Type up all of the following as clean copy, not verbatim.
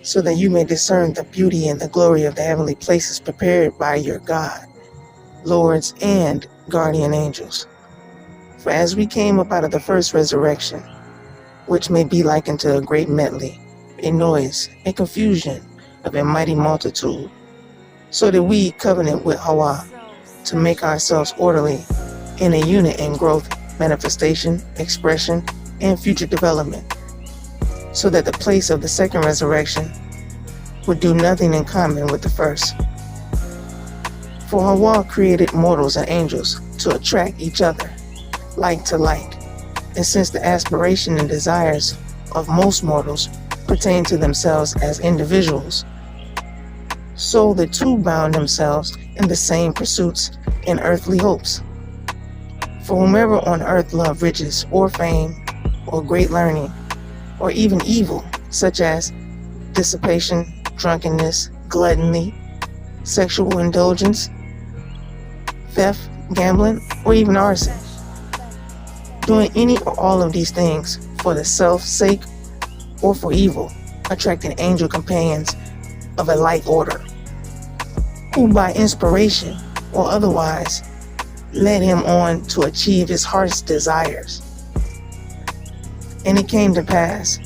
so that you may discern the beauty and the glory of the heavenly places prepared by your God, lords and guardian angels. For as we came up out of the first resurrection, which may be likened to a great medley, a noise, a confusion of a mighty multitude, so that we covenant with Hawa to make ourselves orderly in a unit in growth, manifestation, expression, and future development, so that the place of the second resurrection would do nothing in common with the first. For Hawa created mortals and angels to attract each other, like to like, and since the aspiration and desires of most mortals pertain to themselves as individuals, so the two bound themselves in the same pursuits and earthly hopes. For whomever on earth loved riches or fame or great learning, or even evil, such as dissipation, drunkenness, gluttony, sexual indulgence, theft, gambling, or even arson, doing any or all of these things for the self's sake or for evil, attracting angel companions of a like order, who by inspiration or otherwise led him on to achieve his heart's desires. And it came to pass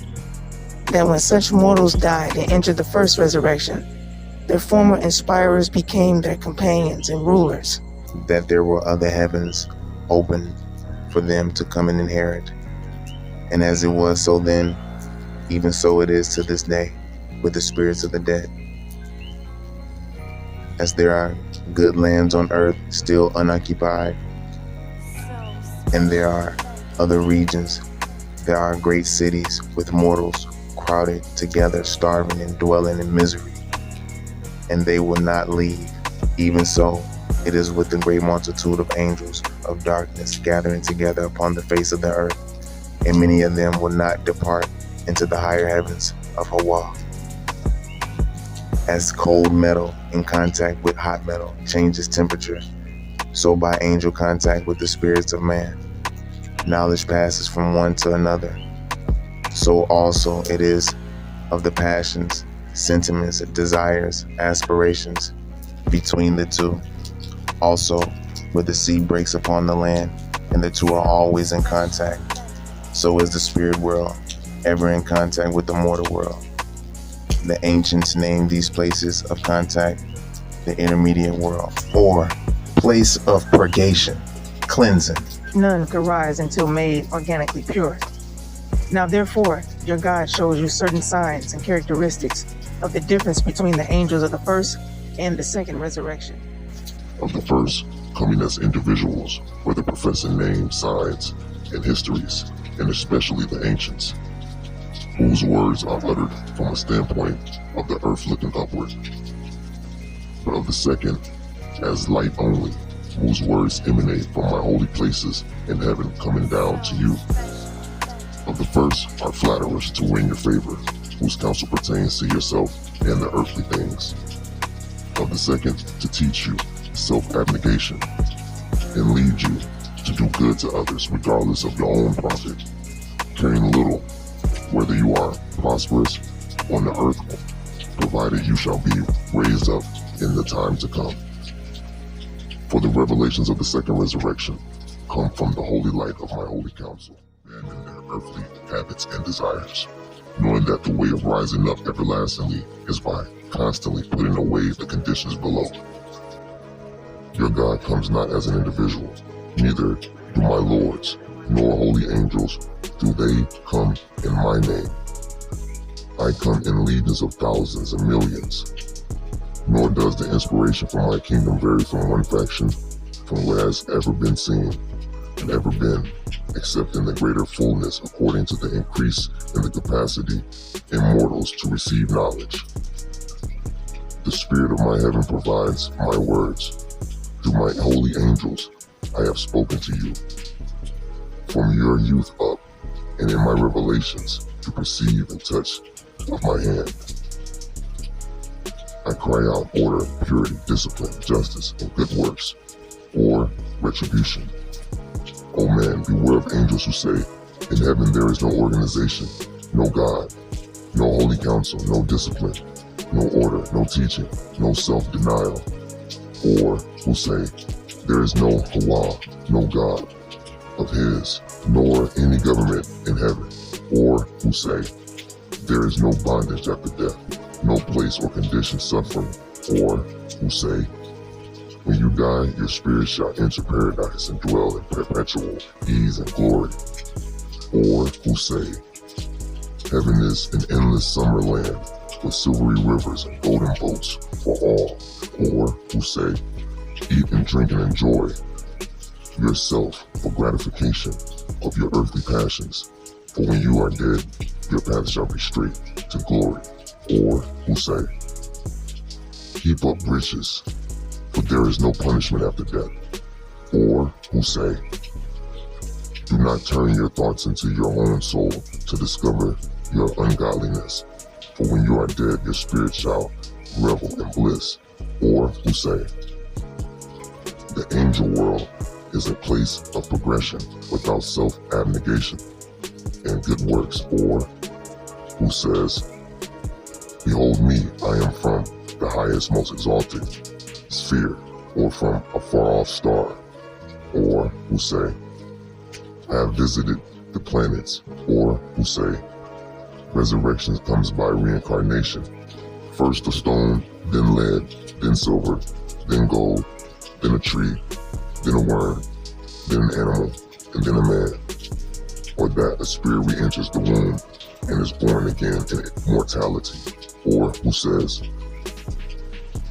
that when such mortals died and entered the first resurrection, their former inspirers became their companions and rulers. That there were other heavens open for them to come and inherit. And as it was so then, even so it is to this day with the spirits of the dead. As there are good lands on earth still unoccupied, and there are other regions, there are great cities with mortals crowded together, starving and dwelling in misery, and they will not leave. Even so, it is with the great multitude of angels of darkness gathering together upon the face of the earth, and many of them will not depart into the higher heavens of Hawa. As cold metal in contact with hot metal changes temperature, so by angel contact with the spirits of man, knowledge passes from one to another. So also it is of the passions, sentiments, desires, aspirations between the two. Also, where the sea breaks upon the land, and the two are always in contact, so is the spirit world ever in contact with the mortal world. The ancients named these places of contact the intermediate world, or place of purgation, cleansing. None could rise until made organically pure. Now therefore, your God shows you certain signs and characteristics of the difference between the angels of the first and the second resurrection. Of the first, coming as individuals, whether professing names, signs, and histories, and especially the ancients, whose words are uttered from a standpoint of the earth looking upward. But of the second, as light only, whose words emanate from my holy places in heaven coming down to you. Of the first are flatterers to win your favor, whose counsel pertains to yourself and the earthly things. Of the second, to teach you self-abnegation, and lead you to do good to others regardless of your own profit, caring little whether you are prosperous on the earth, provided you shall be raised up in the time to come. For the revelations of the second resurrection come from the holy light of my holy counsel, and in their earthly habits and desires, knowing that the way of rising up everlastingly is by constantly putting away the conditions below. Your God comes not as an individual, neither do my lords, nor holy angels do they come in my name. I come in legions of thousands and millions, nor does the inspiration from my kingdom vary from one faction from what has ever been seen and ever been, except in the greater fullness according to the increase in the capacity in mortals to receive knowledge. The spirit of my heaven provides my words. Through my holy angels, I have spoken to you. From your youth up, and in my revelations, to perceive and touch of my hand. I cry out order, purity, discipline, justice, and good works, or retribution. O man, beware of angels who say, in heaven there is no organization, no God, No holy counsel, no discipline, no order, no teaching, no self-denial. Or who say, there is no Hawa, no God of his, nor any government in heaven. Or who say, there is no bondage after death, no place or condition suffering. Or who say, when you die, your spirit shall enter paradise and dwell in perpetual ease and glory. Or who say, heaven is an endless summer land with silvery rivers and golden boats for all. Or who say, eat and drink and enjoy yourself for gratification of your earthly passions. For when you are dead, your path shall be straight to glory. Or who say, heap up riches, for there is no punishment after death. Or who say, do not turn your thoughts into your own soul to discover your ungodliness. For when you are dead, your spirit shall revel in bliss. Or who say, the angel world is a place of progression without self-abnegation and good works. Or who says, behold me, I am from the highest, most exalted sphere, or from a far-off star. Or who say, I have visited the planets. Or who say, resurrection comes by reincarnation. First a stone, then lead, then silver, then gold, then a tree, then a worm, then an animal, and then a man. Or that a spirit re-enters the womb and is born again in immortality. Or who says,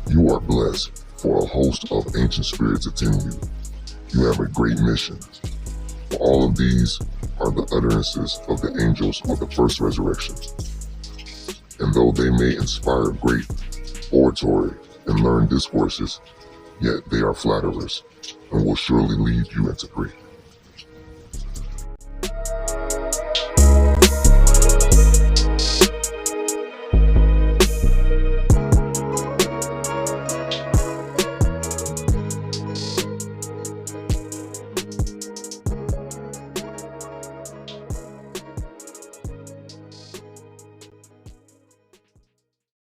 you are blessed, for a host of ancient spirits attend you. You have a great mission. For all of these are the utterances of the angels of the first resurrection. And though they may inspire great oratory and learned discourses, yet they are flatterers and will surely lead you into grief.